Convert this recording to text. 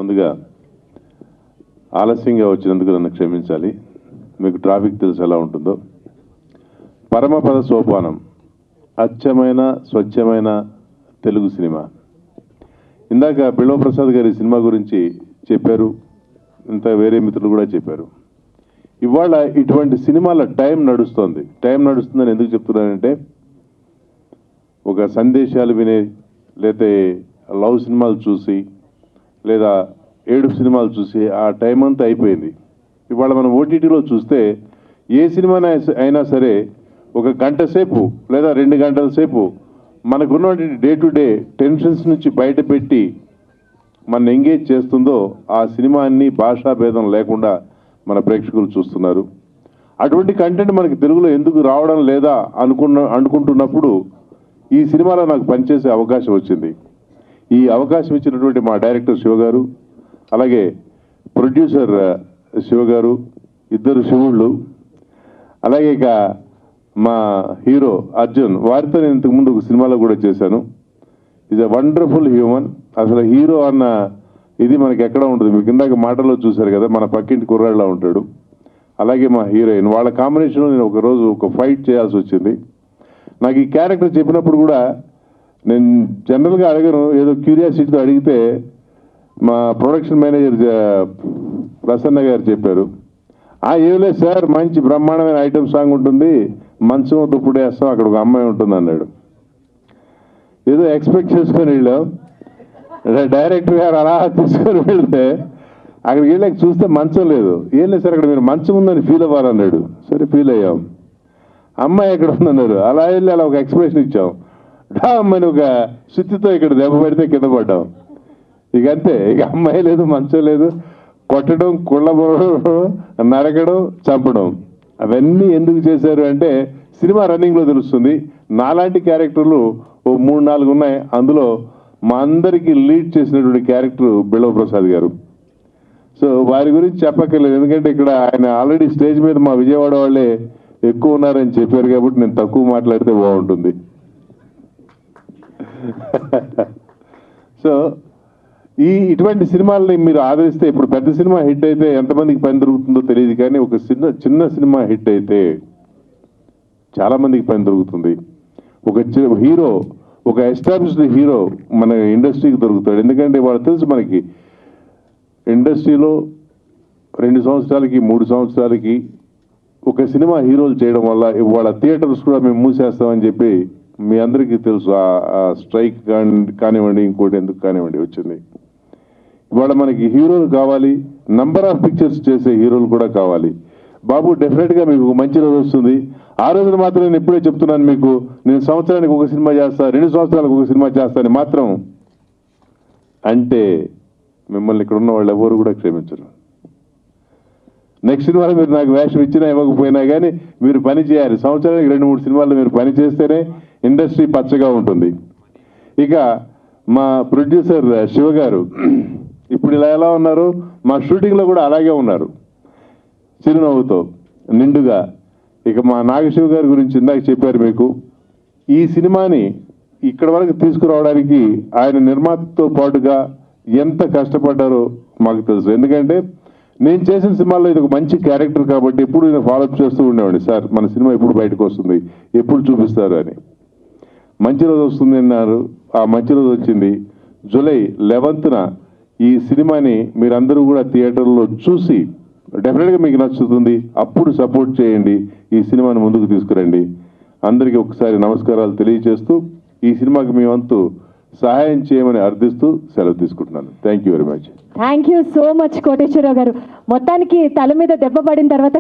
ముందుగా ఆలస్యంగా వచ్చినందుకు నన్ను క్షమించాలి. మీకు ట్రాఫిక్ తెలుసు ఎలా ఉంటుందో. పరమపద సోపానం అచ్చమైన స్వచ్ఛమైన తెలుగు సినిమా. ఇందాక బిల్వ ప్రసాద్ గారి సినిమా గురించి చెప్పారు, ఇంత వేరే మిత్రులు కూడా చెప్పారు. ఇవాళ ఇటువంటి సినిమాల టైం నడుస్తుందని ఎందుకు చెప్తున్నానంటే, ఒక సందేశాలు వినే, లేదా లవ్ సినిమాలు చూసి, లేదా ఏడుపు సినిమాలు చూసి ఆ టైం అంతా అయిపోయింది. ఇవాళ మనం ఓటీటీలో చూస్తే ఏ సినిమా అయినా సరే ఒక గంట సేపు లేదా 2 గంటల సేపు మనకున్నటువంటి డే టు డే టెన్షన్స్ నుంచి బయట పెట్టి మన ఎంగేజ్ చేస్తుందో ఆ సినిమాని భాషా భేదం లేకుండా మన ప్రేక్షకులు చూస్తున్నారు. అటువంటి కంటెంట్ మనకి తెలుగులో ఎందుకు రావడం లేదా అనుకుంటున్నప్పుడు ఈ సినిమాలో నాకు పనిచేసే అవకాశం వచ్చింది. ఈ అవకాశం ఇచ్చినటువంటి మా డైరెక్టర్ శివ గారు, అలాగే ప్రొడ్యూసర్ శివ గారు, ఇద్దరు శివుళ్ళు, అలాగే ఇక మా హీరో అర్జున్, వారితో నేను ఇంతకుముందు ఒక సినిమాలో కూడా చేశాను. Is a wonderful human. అసలు హీరో అన్న ఇది మనకి ఎక్కడ ఉంటుంది. మీకు ఇందాక మాటల్లో చూశారు కదా, మన పక్కింటి కుర్రాళ్ళ ఉంటాడు. అలాగే మా హీరోయిన్, వాళ్ళ కాంబినేషన్లో నేను ఒకరోజు ఒక ఫైట్ చేయాల్సి వచ్చింది. నాకు ఈ క్యారెక్టర్ చెప్పినప్పుడు కూడా నేను జనరల్గా అడగను, ఏదో క్యూరియాసిటీతో అడిగితే మా ప్రొడక్షన్ మేనేజర్ ప్రసన్న గారు చెప్పారు, ఏం లేదు సార్, మంచి బ్రహ్మాండమైన ఐటమ్ సాంగ్ ఉంటుంది, మంచం దుప్పుడు వేస్తాం, అక్కడ ఒక అమ్మాయి ఉంటుంది అన్నాడు. ఏదో ఎక్స్పెక్ట్ చేసుకొని వెళ్ళాం. డైరెక్టర్ గారు అలా తీసుకొని వెళ్తే అక్కడికి వెళ్ళాక చూస్తే మంచం లేదు. ఏం లేదు సార్, అక్కడ మీరు మంచం ఉందని ఫీల్ అవ్వాలన్నాడు. సరే ఫీల్ అయ్యాం. అమ్మాయి ఎక్కడ ఉందన్నారు. అలా వెళ్ళి అలా ఒక ఎక్స్ప్రెషన్ ఇచ్చాం. అమ్మాయిని ఒక సుత్తితో ఇక్కడ దెబ్బ పెడితే కింద పడ్డాం. ఇక అంతే, ఇక అమ్మాయి లేదు, మంచం లేదు, కొట్టడం, కుళ్ళబోవడం, నరకడం, చంపడం. అవన్నీ ఎందుకు చేశారు అంటే సినిమా రన్నింగ్లో తెలుస్తుంది. నాలాంటి క్యారెక్టర్లు ఓ 3-4 ఉన్నాయి. అందులో మా అందరికీ లీడ్ చేసినటువంటి క్యారెక్టర్ బిల్వ ప్రసాద్ గారు. సో వారి గురించి చెప్పక్కర్లేదు, ఎందుకంటే ఇక్కడ ఆయన ఆల్రెడీ స్టేజ్ మీద మా విజయవాడ వాళ్ళే ఎక్కువ ఉన్నారని చెప్పారు కాబట్టి నేను తక్కువ మాట్లాడితే బాగుంటుంది. సో ఇటువంటి సినిమాలని మీరు ఆదరిస్తే, ఇప్పుడు పెద్ద సినిమా హిట్ అయితే ఎంతమందికి పని దొరుకుతుందో తెలియదు, కానీ ఒక చిన్న సినిమా హిట్ అయితే చాలామందికి పని దొరుకుతుంది. ఒక హీరో, ఒక ఎస్టాబ్లిష్డ్ హీరో మన ఇండస్ట్రీకి దొరుకుతాడు. ఎందుకంటే వాళ్ళు తెలుసు మనకి ఇండస్ట్రీలో 2 సంవత్సరాలకి 3 సంవత్సరాలకి ఒక సినిమా హీరోలు చేయడం వల్ల వాళ్ళ థియేటర్స్ కూడా మేము మూసేస్తామని చెప్పి మీ అందరికీ తెలుసు. ఆ స్ట్రైక్ కానివ్వండి, ఇంకోటి ఎందుకు కానివ్వండి వచ్చింది. ఇవాళ మనకి హీరోలు కావాలి, నంబర్ ఆఫ్ పిక్చర్స్ చేసే హీరోలు కూడా కావాలి. బాబు డెఫినెట్గా మీకు మంచి రోజు వస్తుంది. ఆ రోజున మాత్రం నేను ఎప్పుడే చెప్తున్నాను మీకు, నేను సంవత్సరానికి ఒక సినిమా చేస్తా, 2 సంవత్సరాలకు ఒక సినిమా చేస్తాను మాత్రం అంటే మిమ్మల్ని ఇక్కడ ఉన్న వాళ్ళు ఎవరు కూడా క్షమించరు. నెక్స్ట్ సినిమాలో మీరు నాకు వేషం ఇచ్చినా ఇవ్వకపోయినా కానీ మీరు పని చేయాలి. సంవత్సరానికి 2-3 సినిమాల్లో మీరు పని చేస్తేనే ఇండస్ట్రీ పచ్చగా ఉంటుంది. ఇక మా ప్రొడ్యూసర్ శివ గారు ఇప్పుడు ఇలా ఎలా ఉన్నారు, మా షూటింగ్లో కూడా అలాగే ఉన్నారు, చిరునవ్వుతో నిండుగా. ఇక మా నాగశివ గారి గురించి ఇందాక చెప్పారు మీకు. ఈ సినిమాని ఇక్కడ వరకు తీసుకురావడానికి ఆయన నిర్మాతతో పాటుగా ఎంత కష్టపడ్డారో మాకు తెలుసు. ఎందుకంటే నేను చేసిన సినిమాల్లో ఇది ఒక మంచి క్యారెక్టర్ కాబట్టి ఎప్పుడు నేను ఫాలోఅప్ చేస్తూ ఉండేవాడిని. సార్ మన సినిమా ఎప్పుడు బయటకు వస్తుంది, ఎప్పుడు చూపిస్తారు అని. మంచి రోజు వస్తుంది అన్నారు, ఆ మంచి రోజు వచ్చింది. జూలై 11న ఈ సినిమాని మీరందరూ కూడా థియేటర్లో చూసి డెఫినెట్గా మీకు నచ్చుతుంది. అప్పుడు సపోర్ట్ చేయండి, ఈ సినిమాని ముందుకు తీసుకురండి. అందరికీ ఒకసారి నమస్కారాలు తెలియజేస్తూ ఈ సినిమాకి మీ వంతు సహాయం చేయమని అర్థిస్తూ సెలవు తీసుకుంటున్నాను. Thank you very much. Thank you so much Koteswararao గారు. మొత్తానికి తల మీద దెబ్బ పడిన తర్వాత